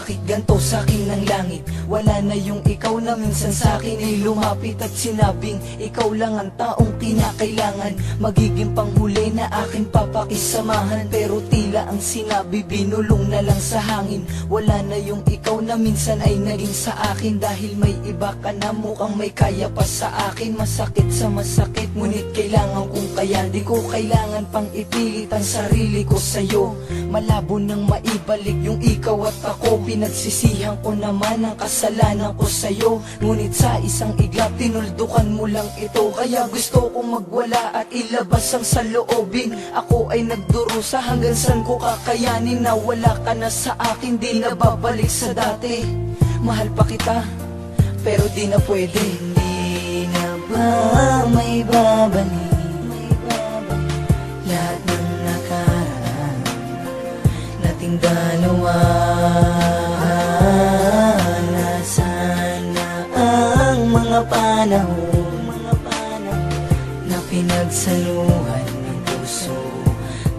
bakit ganto sa'kin ng langit? Wala na yung ikaw na minsan sa'kin ay lumapit at sinabing ikaw lang ang taong kinakailangan. Magiging panghuli na aking papakisamahan, pero tila ang sinabi binulong na lang sa hangin. Wala na yung ikaw na minsan ay naging sa akin, dahil may iba ka na mukhang may kaya pa sa akin. Masakit sa masakit, ngunit kailangan kong kaya. Di ko kailangan pang ipilit ang sarili ko sa'yo. Malabo nang maibalik yung ikaw at ako. Pinagsisihan ko naman ang kasalanan ko sa'yo, ngunit sa isang iglap tinuldukan mo lang ito. Kaya gusto kong magwala at ilabas ang saloobin. Ako ay nagdurusa, hanggang saan ko kakayanin na wala ka na sa akin, di na babalik sa dati. Mahal pa kita, pero di na pwede. Hindi na ba may babalik lahat ng nakaraan nating dalawa? Nasaan na ang mga panahon na pinagsaluhan ng puso?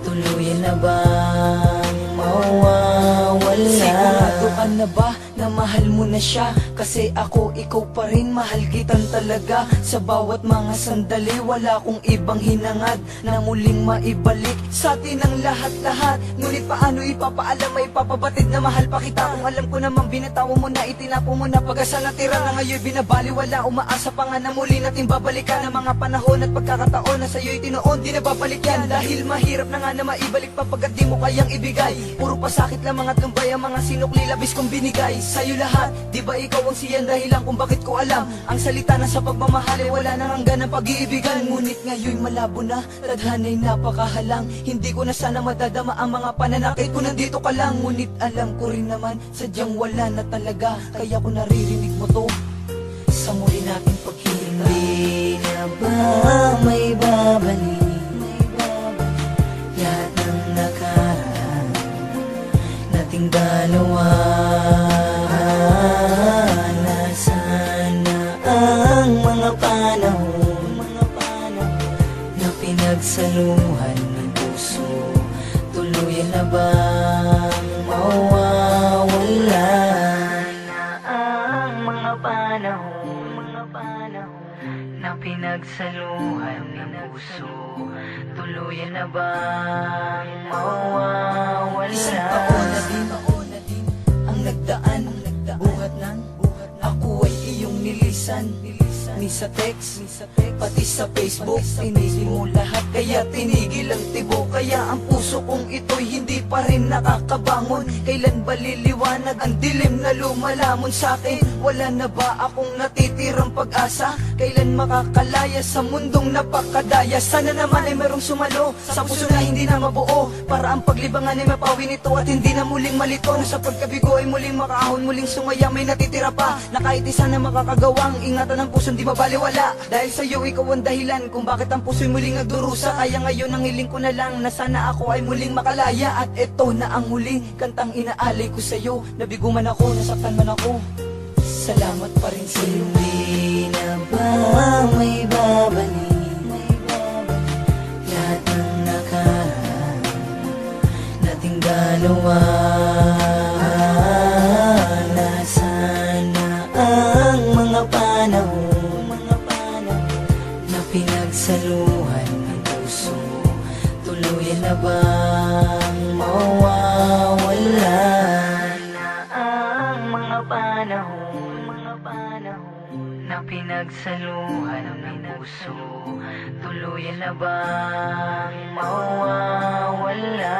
Tuluyan na bang mawawala? Sigurado ka na ba na mahal mo na siya? Kasi ako, ikaw pa rin, mahal kitan talaga. Sa bawat mga sandali, wala kong ibang hinangad na muling maibalik sa atin ang lahat-lahat. Ngunit paano ipapaalam, may papabatid na mahal pa kita, kung alam ko namang binatawa mo na, itinapo mo na. Pag-asa na tira na ngayon binabaliwala, umaasa pa nga na muli natin babalikan ang mga panahon at pagkakataon na sa'yo'y tinoon, di na babalik yan. Dahil mahirap na nga na maibalik pa pagkat di mo kayang ibigay. Puro pasakit lang mga tumbay ang mga sinukli, labis kong binigay sa'yo lahat. Di ba ikaw ang siyan dahilan kung bakit ko alam ang salita na sa pagmamahal ay wala nang hanggan ng pag-iibigan. Ngunit ngayon malabo na, tadhana'y napakahalang. Hindi ko na sana madadama ang mga pananakit ko, nandito ka lang. Ngunit alam ko rin naman, sadyang wala na talaga. Kaya ko naririnig mo to sa muli nating pagkita. Hindi na ba may babalik lahat ng nakaraan nating dalawa? Nasaan na ang mga panahon na pinagsaluhan ng puso? Tuluyan na bang mawawala na ang mga panahon na pinagsaluhan ng puso? Tuluyan na bang mawawala? Isang taon na din ang nagdaan, buhat ng ako ay iyong nilisan. Ni sa text, pati sa Facebook, tinigil mo lahat, kaya tinigil ang tibok. Kaya ang puso kong ito'y hindi pa rin nakakabangon. Kailan ba liliwanag ang dilim na lumalamon sa'kin? Wala na ba akong natitirang pag-asa? Kailan makakalaya sa mundong napakadaya? Sana naman ay merong sumalo sa puso na hindi na mabuo, para ang paglibangan ay mapawi nito at hindi na muling malito. Na sa pagkabigo ay muling makaahon, muling sumaya, may natitira pa na kahit isa na makakagawang ingatan ng puso di mabaliwala. Dahil sa'yo ikaw ang dahilan kung bakit ang puso'y muling nagdurusa. Kaya ngayon ang hiling ko na lang na sana ako ay muling makalaya. At eto na ang huling kantang inaalay ko sa'yo. Nabigo man ako, nasaktan man ako, salamat pa rin sa'yo. Hindi na ba may babalik lahat ng nakaraan nating dalawa? Nasaan na ang mga panahon na pinagsaluhan ng puso? Tuluyan na bang mawawala na ang mga panahon na pinagsaluhan ng puso? Tuluyan na bang mawawala?